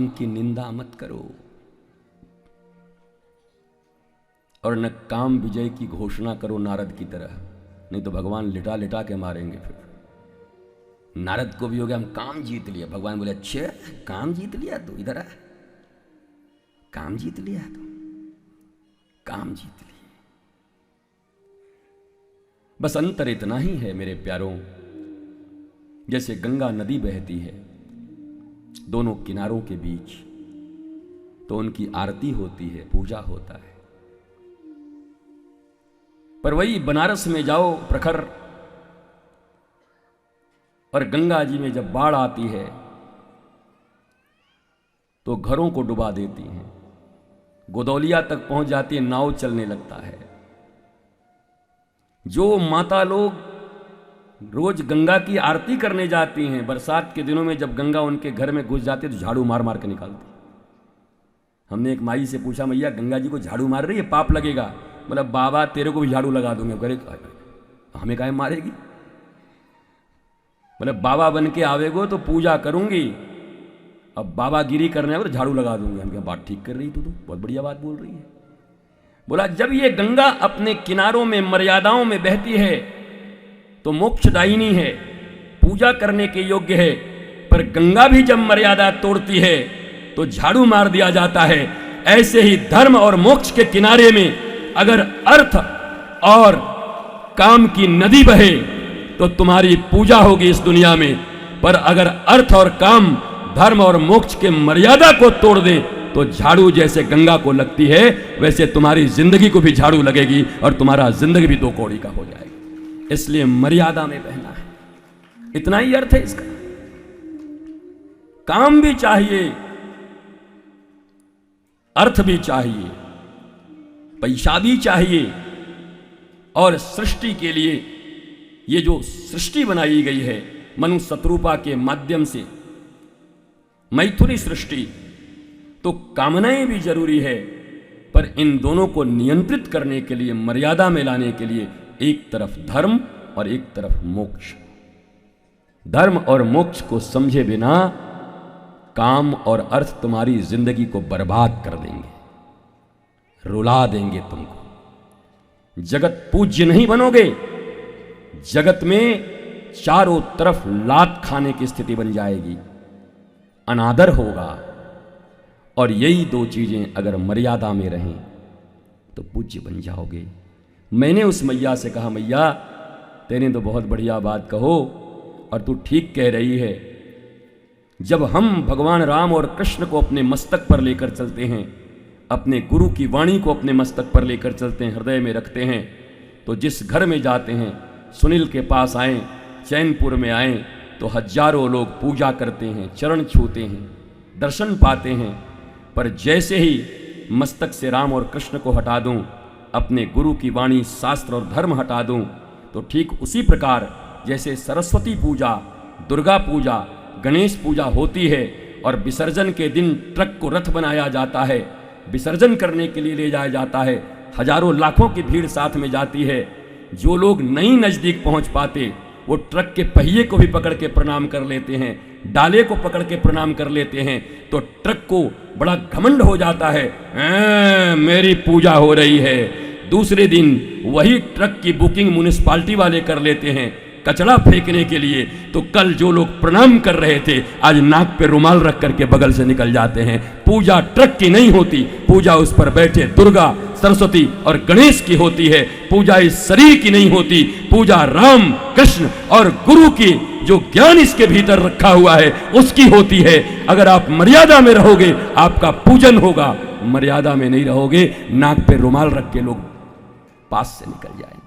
काम की निंदा मत करो और न काम विजय की घोषणा करो नारद की तरह, नहीं तो भगवान लिटा लिटा के मारेंगे। फिर नारद को भी हो गया हम काम जीत लिया, भगवान बोले अच्छे काम जीत लिया तू, इधर आ, काम जीत लिया तू, काम जीत लिया। बस अंतर इतना ही है मेरे प्यारों, जैसे गंगा नदी बहती है दोनों किनारों के बीच, तो उनकी आरती होती है, पूजा होता है। पर वही बनारस में जाओ प्रखर, और गंगा जी में जब बाढ़ आती है तो घरों को डुबा देती हैं, गोदौलिया तक पहुंच जाती है, नाव चलने लगता है। जो माता लोग रोज गंगा की आरती करने जाती हैं, बरसात के दिनों में जब गंगा उनके घर में घुस जाती है तो झाड़ू मार मार के निकालती। हमने एक माई से पूछा, मैया गंगा जी को झाड़ू मार रही है, पाप लगेगा? बोला बाबा तेरे को भी झाड़ू लगा दूंगे। करे हमें काहे मारेगी? बोले बाबा बन के आवेगो तो पूजा करूंगी, अब बाबा गिरी करने आवे तो झाड़ू लगा दूंगी। हम क्या बात ठीक कर रही तू, तो बहुत बढ़िया बात बोल रही है। बोला जब ये गंगा अपने किनारों में मर्यादाओं में बहती है तो मोक्षदायिनी है, पूजा करने के योग्य है, पर गंगा भी जब मर्यादा तोड़ती है तो झाड़ू मार दिया जाता है। ऐसे ही धर्म और मोक्ष के किनारे में अगर अर्थ और काम की नदी बहे तो तुम्हारी पूजा होगी इस दुनिया में, पर अगर अर्थ और काम धर्म और मोक्ष के मर्यादा को तोड़ दे तो झाड़ू जैसे गंगा को लगती है वैसे तुम्हारी जिंदगी को भी झाड़ू लगेगी और तुम्हारा जिंदगी भी दो कौड़ी का हो जाएगी। इसलिए मर्यादा में बहना है, इतना ही अर्थ है इसका। काम भी चाहिए, अर्थ भी चाहिए, पैसा भी चाहिए, और सृष्टि के लिए ये जो सृष्टि बनाई गई है मनु शत्रुपा के माध्यम से, मैथुनी सृष्टि, तो कामनाएं भी जरूरी है, पर इन दोनों को नियंत्रित करने के लिए, मर्यादा में लाने के लिए एक तरफ धर्म और एक तरफ मोक्ष। धर्म और मोक्ष को समझे बिना काम और अर्थ तुम्हारी जिंदगी को बर्बाद कर देंगे, रुला देंगे तुमको। जगत पूज्य नहीं बनोगे, जगत में चारों तरफ लात खाने की स्थिति बन जाएगी, अनादर होगा। और यही दो चीजें अगर मर्यादा में रहें तो पूज्य बन जाओगे। मैंने उस मैया से कहा, मैया तेने तो बहुत बढ़िया बात कहो और तू ठीक कह रही है। जब हम भगवान राम और कृष्ण को अपने मस्तक पर लेकर चलते हैं, अपने गुरु की वाणी को अपने मस्तक पर लेकर चलते हैं, हृदय में रखते हैं, तो जिस घर में जाते हैं, सुनील के पास आए, चैनपुर में आए, तो हजारों लोग पूजा करते हैं, चरण छूते हैं, दर्शन पाते हैं। पर जैसे ही मस्तक से राम और कृष्ण को हटा दूं, अपने गुरु की वाणी, शास्त्र और धर्म हटा दूं, तो ठीक उसी प्रकार जैसे सरस्वती पूजा, दुर्गा पूजा, गणेश पूजा होती है और विसर्जन के दिन ट्रक को रथ बनाया जाता है, विसर्जन करने के लिए ले जाया जाता है, हजारों लाखों की भीड़ साथ में जाती है। जो लोग नहीं नजदीक पहुंच पाते वो ट्रक के पहिए को भी पकड़ के प्रणाम कर लेते हैं, डाले को पकड़ के प्रणाम कर लेते हैं, तो ट्रक को बड़ा घमंड हो जाता है, मेरी पूजा हो रही है। दूसरे दिन वही ट्रक की बुकिंग म्युनिसिपालिटी वाले कर लेते हैं कचरा फेंकने के लिए, तो कल जो लोग प्रणाम कर रहे थे आज नाक पे रुमाल रख करके बगल से निकल जाते हैं। पूजा ट्रक की नहीं होती, पूजा उस पर बैठे दुर्गा, सरस्वती और गणेश की होती है। पूजा इस शरीर की नहीं होती, पूजा राम, कृष्ण और गुरु की जो ज्ञान इसके भीतर रखा हुआ है उसकी होती है। अगर आप मर्यादा में रहोगे आपका पूजन होगा, मर्यादा में नहीं रहोगे नाक पे रुमाल रख के लोग पास से निकल जाएंगे।